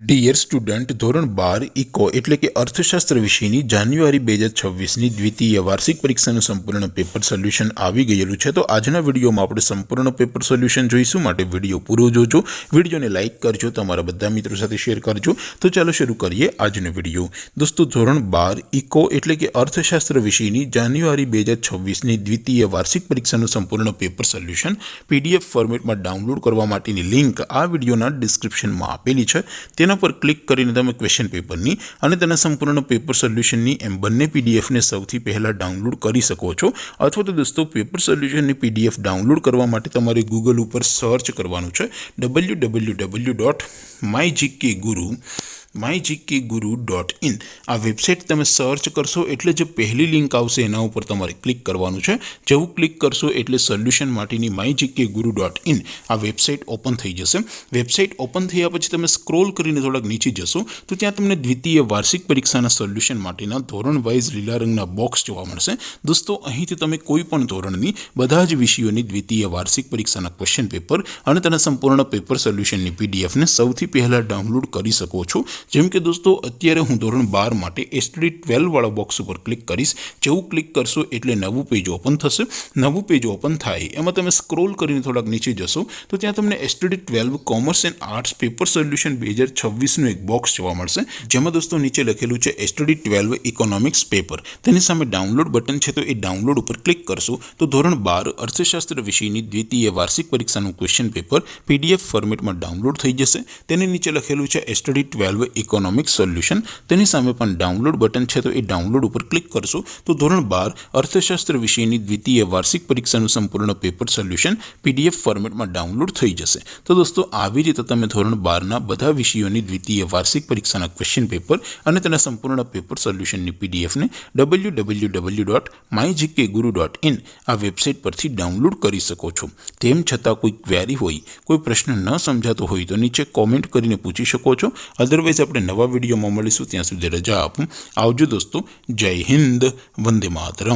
Dear student, ધોરણ 12 eco એટલે કે અર્થશાસ્ત્ર વિષયની જાન્યુઆરી 2026ની દ્વિતીય વાર્ષિક પરીક્ષાનું સંપૂર્ણ પેપર સોલ્યુશન આવી ગયેલું છે। તો આજના વિડીયોમાં આપણે સંપૂર્ણ પેપર સોલ્યુશન જોઈશું, માટે વિડીયો પૂરો જોજો, વિડીયોને લાઇક કરજો, તમારા બધા મિત્રો સાથે શેર કરજો। તો ચાલો શરૂ કરીએ આજનો વિડીયો। દોસ્તો, ધોરણ 12 ઇકો એટલે કે અર્થશાસ્ત્ર વિષયની જાન્યુઆરી 2026ની દ્વિતીય વાર્ષિક પરીક્ષાનું સંપૂર્ણ પેપર સોલ્યુશન PDF ફોર્મેટમાં ડાઉનલોડ કરવા માટેની લિંક આ વિડીયોના ડિસ્ક્રિપ્શનમાં આપેલી છે। તેના પર ક્લિક કરીને તમે ક્વેશ્ચન પેપરની અને તેના સંપૂર્ણ પેપર સોલ્યુશનની એમ બંને પીડીએફને સૌથી પહેલાં ડાઉનલોડ કરી શકો છો। અથવા તો દોસ્તો, પેપર સોલ્યુશનની PDF ડાઉનલોડ કરવા માટે તમારે ગૂગલ ઉપર સર્ચ કરવાનું છે www.mygkguru.in। આ વેબસાઇટ તમે સર્ચ કરશો એટલે જે પહેલી લિંક આવશે એના ઉપર તમારે ક્લિક કરવાનું છે। જેવું ક્લિક કરશો એટલે સોલ્યુશન માટેની mygkguru.in આ વેબસાઇટ ઓપન થઈ જશે। વેબસાઇટ ઓપન થયા પછી તમે સ્ક્રોલ કરીને થોડાક નીચે જશો તો ત્યાં તમને દ્વિતીય વાર્ષિક પરીક્ષાના સોલ્યુશન માટેના ધોરણ વાઇઝ લીલા રંગના બોક્સ જોવા મળશે। દોસ્તો, અહીંથી તમે કોઈ પણ ધોરણની બધા જ વિષયોની દ્વિતીય વાર્ષિક પરીક્ષાના ક્વેશ્ચન પેપર અને તેના સંપૂર્ણ પેપર સોલ્યુશનની પીડીએફને સૌથી પહેલાં ડાઉનલોડ કરી શકો છો। જેમ કે દોસ્તો, અત્યારે હું ધોરણ 12 માટે STD 12 વાળા બોક્સ ઉપર ક્લિક કરીશ। જેવું ક્લિક કરશો એટલે નવું પેજ ઓપન થશે। નવું પેજ ઓપન થાય એમાં તમે સ્ક્રોલ કરીને થોડાક નીચે જશો તો ત્યાં તમને STD 12 commerce and arts paper solution 2026નું એક બોક્સ જોવા મળશે, જેમાં દોસ્તો નીચે લખેલું છે STD 12 ઇકોનોમિક્સ પેપર। તેની સામે ડાઉનલોડ બટન છે, તો એ ડાઉનલોડ ઉપર ક્લિક કરશો તો ધોરણ 12 અર્થશાસ્ત્ર વિષયની દ્વિતીય વાર્ષિક પરીક્ષાનું ક્વેશ્ચન પેપર PDF ફોર્મેટમાં ડાઉનલોડ થઈ જશે। તેની નીચે લખેલું છે STD 12 ઇકોનોમિક્સ સોલ્યુશન। તેની સામે પણ ડાઉનલોડ બટન છે, તો એ ડાઉનલોડ ઉપર ક્લિક કરશો તો ધોરણ 12 અર્થશાસ્ત્ર વિષયની દ્વિતીય વાર્ષિક પરીક્ષાનું સંપૂર્ણ પેપર સોલ્યુશન PDF ફોર્મેટમાં ડાઉનલોડ થઈ જશે। તો દોસ્તો, આવી રીતે તમે ધોરણ 12ના બધા વિષયોની દ્વિતીય વાર્ષિક પરીક્ષાના ક્વેશ્ચન પેપર અને તેના સંપૂર્ણ પેપર સોલ્યુશનની પીડીએફને www.mygkguru.in આ વેબસાઇટ પરથી ડાઉનલોડ કરી શકો છો। તેમ છતાં કોઈ ક્વેરી હોય, કોઈ પ્રશ્ન ન સમજાતો હોય તો નીચે કોમેન્ટ કરીને પૂછી શકો છો। અદરવાઇઝ આપણે નવા વિડીયોમાં મળીશું, ત્યાં સુધી રજા આપું। આવજો દોસ્તો, જય હિન્દ, વંદે માતરમ।